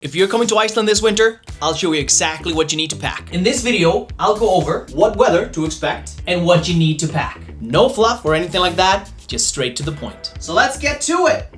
If you're coming to Iceland this winter, I'll show you exactly what you need to pack. In this video, I'll go over what weather to expect and what you need to pack. No fluff or anything like that, just straight to the point. So let's get to it.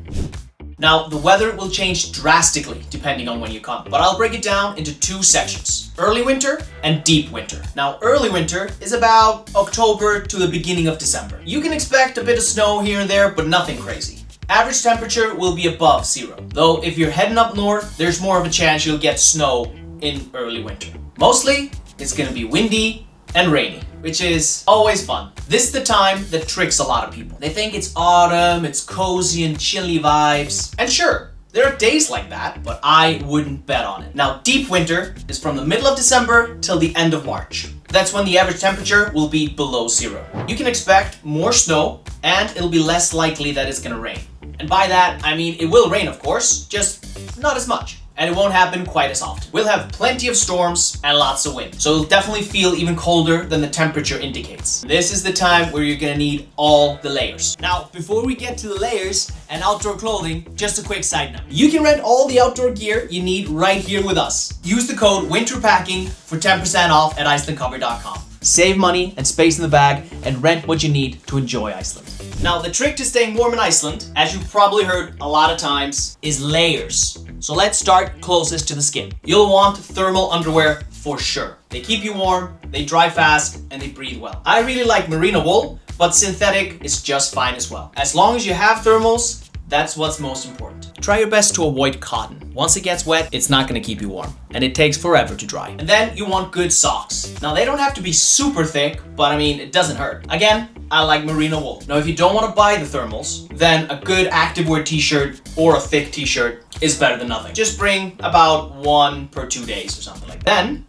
Now, the weather will change drastically depending on when you come, but I'll break it down into two sections: early winter and deep winter. Now, early winter is about October to the beginning of December. You can expect a bit of snow here and there, but nothing crazy. Average temperature will be above zero, though if you're heading up north, there's more of a chance you'll get snow in early winter. Mostly, it's gonna be windy and rainy, which is always fun. This is the time that tricks a lot of people. They think it's autumn, it's cozy and chilly vibes, and sure, there are days like that, but I wouldn't bet on it. Now, deep winter is from the middle of December till the end of March. That's when the average temperature will be below zero. You can expect more snow, and it'll be less likely that it's gonna rain. And by that, I mean it will rain, of course, just not as much. And it won't happen quite as often. We'll have plenty of storms and lots of wind, so it'll definitely feel even colder than the temperature indicates. This is the time where you're gonna need all the layers. Now, before we get to the layers and outdoor clothing, just a quick side note. You can rent all the outdoor gear you need right here with us. Use the code WINTERPACKING for 10% off at icelandcover.com. Save money and space in the bag and rent what you need to enjoy Iceland. Now, the trick to staying warm in Iceland, as you've probably heard a lot of times, is layers. So let's start closest to the skin. You'll want thermal underwear for sure. They keep you warm, they dry fast, and they breathe well. I really like merino wool, but synthetic is just fine as well. As long as you have thermals, that's what's most important. Try your best to avoid cotton. Once it gets wet, it's not gonna keep you warm, and it takes forever to dry. And then you want good socks. Now, they don't have to be super thick, but I mean, it doesn't hurt. Again, I like merino wool. Now, if you don't want to buy the thermals, then a good activewear t-shirt or a thick t-shirt is better than nothing. Just bring about one per 2 days or something like that. Then,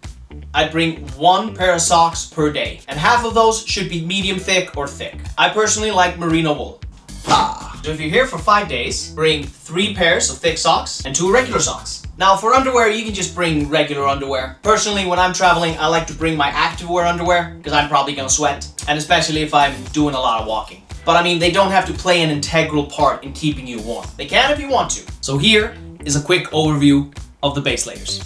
I'd bring one pair of socks per day, and half of those should be medium thick or thick. I personally like merino wool. So if you're here for 5 days, bring 3 pairs of thick socks and 2 regular socks. Now, for underwear, you can just bring regular underwear. Personally, when I'm traveling, I like to bring my activewear underwear because I'm probably gonna sweat, and especially if I'm doing a lot of walking. But I mean, they don't have to play an integral part in keeping you warm. They can if you want to. So here is a quick overview of the base layers.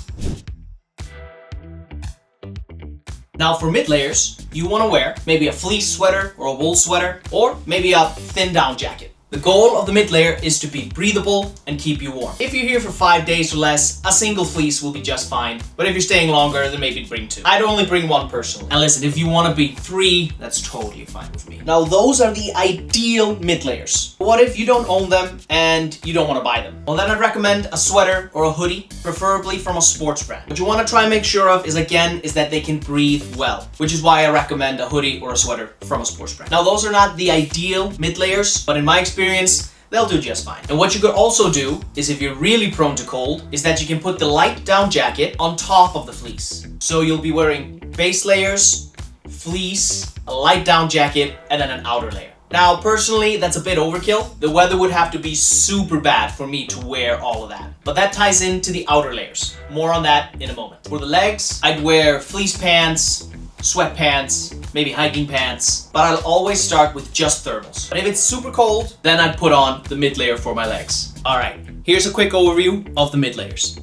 Now, for mid layers, you want to wear maybe a fleece sweater or a wool sweater, or maybe a thin down jacket. The goal of the mid layer is to be breathable and keep you warm. If you're here for 5 days or less, a single fleece will be just fine. But if you're staying longer, then maybe bring 2. I'd only bring 1 personally. And listen, if you want to be 3, that's totally fine with me. Now, those are the ideal mid layers. What if you don't own them and you don't want to buy them? Well, then I'd recommend a sweater or a hoodie, preferably from a sports brand. What you want to try and make sure of is that they can breathe well, which is why I recommend a hoodie or a sweater from a sports brand. Now, those are not the ideal mid layers, but in my experience, they'll do just fine. And what you could also do is, if you're really prone to cold, is that you can put the light down jacket on top of the fleece. So you'll be wearing base layers, fleece, a light down jacket, and then an outer layer. Now, personally, that's a bit overkill. The weather would have to be super bad for me to wear all of that. But that ties into the outer layers. More on that in a moment. For the legs, I'd wear fleece pants, sweatpants, maybe hiking pants, but I'll always start with just thermals. But if it's super cold, then I'd put on the mid layer for my legs. All right, here's a quick overview of the mid layers.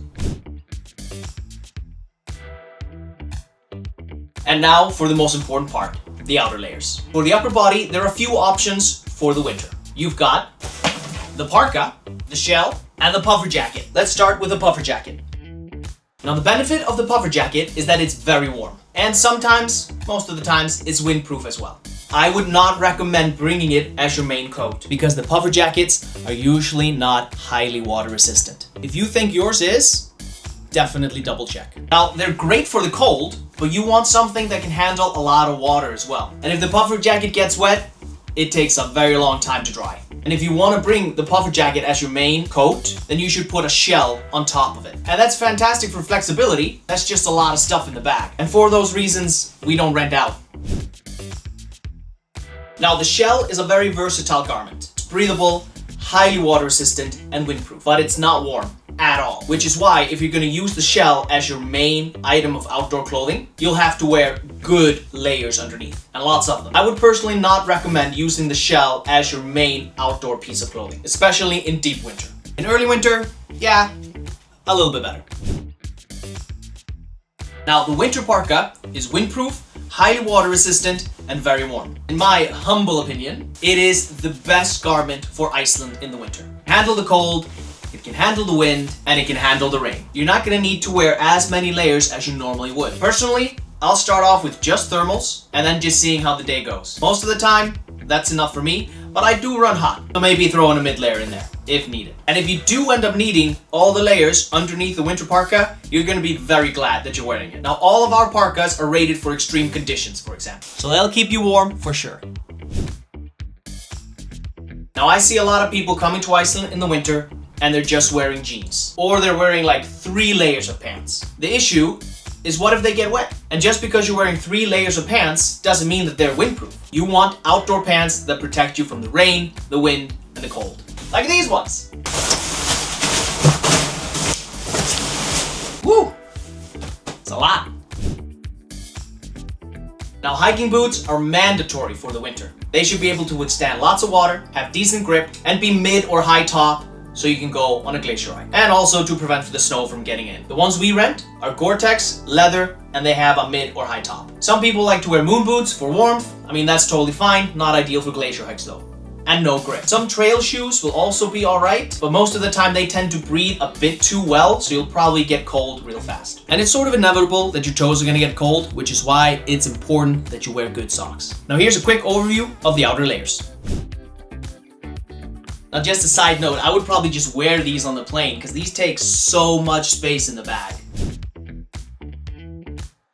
And now for the most important part, the outer layers. For the upper body, there are a few options for the winter. You've got the parka, the shell, and the puffer jacket. Let's start with the puffer jacket. Now, the benefit of the puffer jacket is that it's very warm. And sometimes, most of the times, it's windproof as well. I would not recommend bringing it as your main coat because the puffer jackets are usually not highly water resistant. If you think yours is, definitely double check. Now, they're great for the cold, but you want something that can handle a lot of water as well. And if the puffer jacket gets wet, it takes a very long time to dry. And if you want to bring the puffer jacket as your main coat, then you should put a shell on top of it. And that's fantastic for flexibility. That's just a lot of stuff in the bag. And for those reasons, we don't rent out. Now, the shell is a very versatile garment. It's breathable, highly water resistant, and windproof, but it's not warm at all. Which is why if you're going to use the shell as your main item of outdoor clothing, you'll have to wear good layers underneath, and lots of them. I would personally not recommend using the shell as your main outdoor piece of clothing, especially in deep winter. In early winter, yeah, a little bit better. Now, the winter parka is windproof, highly water resistant, and very warm. In my humble opinion, it is the best garment for Iceland in the winter. Handle the cold, it can handle the wind, and it can handle the rain. You're not gonna need to wear as many layers as you normally would. Personally, I'll start off with just thermals and then just seeing how the day goes. Most of the time, that's enough for me, but I do run hot, so maybe throw in a mid layer in there if needed. And if you do end up needing all the layers underneath the winter parka, you're gonna be very glad that you're wearing it. Now, all of our parkas are rated for extreme conditions, for example, so they'll keep you warm for sure. Now, I see a lot of people coming to Iceland in the winter and they're just wearing jeans, or they're wearing like 3 layers of pants. The issue is, what if they get wet? And just because you're wearing 3 layers of pants doesn't mean that they're windproof. You want outdoor pants that protect you from the rain, the wind, and the cold. Like these ones. Woo! It's a lot. Now, hiking boots are mandatory for the winter. They should be able to withstand lots of water, have decent grip, and be mid or high top, so you can go on a glacier hike. And also to prevent the snow from getting in. The ones we rent are Gore-Tex, leather, and they have a mid or high top. Some people like to wear moon boots for warmth. I mean, that's totally fine. Not ideal for glacier hikes though. And no grip. Some trail shoes will also be alright, but most of the time they tend to breathe a bit too well, so you'll probably get cold real fast. And it's sort of inevitable that your toes are gonna get cold, which is why it's important that you wear good socks. Now here's a quick overview of the outer layers. Now, just a side note, I would probably just wear these on the plane because these take so much space in the bag.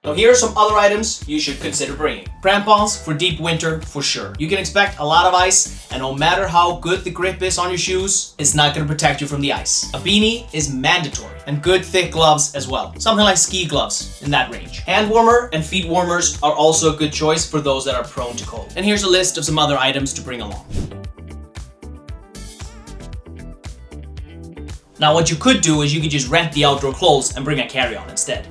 Now, here are some other items you should consider bringing. Crampons for deep winter, for sure. You can expect a lot of ice, and no matter how good the grip is on your shoes, it's not going to protect you from the ice. A beanie is mandatory, and good thick gloves as well. Something like ski gloves in that range. Hand warmer and feet warmers are also a good choice for those that are prone to cold. And here's a list of some other items to bring along. Now, what you could do is you could just rent the outdoor clothes and bring a carry-on instead.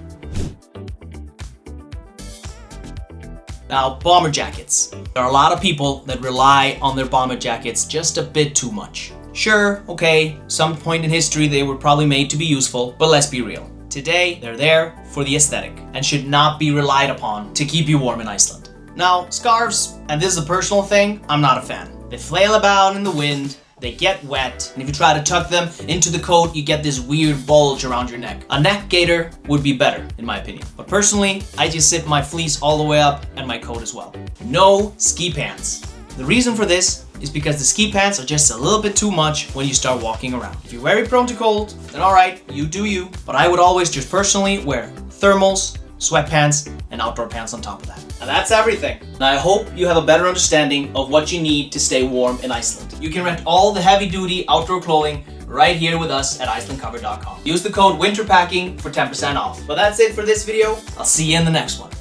Now, bomber jackets. There are a lot of people that rely on their bomber jackets just a bit too much. Sure, okay, some point in history they were probably made to be useful, but let's be real. Today, they're there for the aesthetic and should not be relied upon to keep you warm in Iceland. Now, scarves, and this is a personal thing, I'm not a fan. They flail about in the wind, they get wet, and if you try to tuck them into the coat, you get this weird bulge around your neck. A neck gaiter would be better, in my opinion. But personally, I just zip my fleece all the way up and my coat as well. No ski pants. The reason for this is because the ski pants are just a little bit too much when you start walking around. If you're very prone to cold, then alright, you do you. But I would always just personally wear thermals, sweatpants, and outdoor pants on top of that. And that's everything. Now, I hope you have a better understanding of what you need to stay warm in Iceland. You can rent all the heavy-duty outdoor clothing right here with us at icelandcover.com. Use the code WINTERPACKING for 10% off. But that's it for this video. I'll see you in the next one.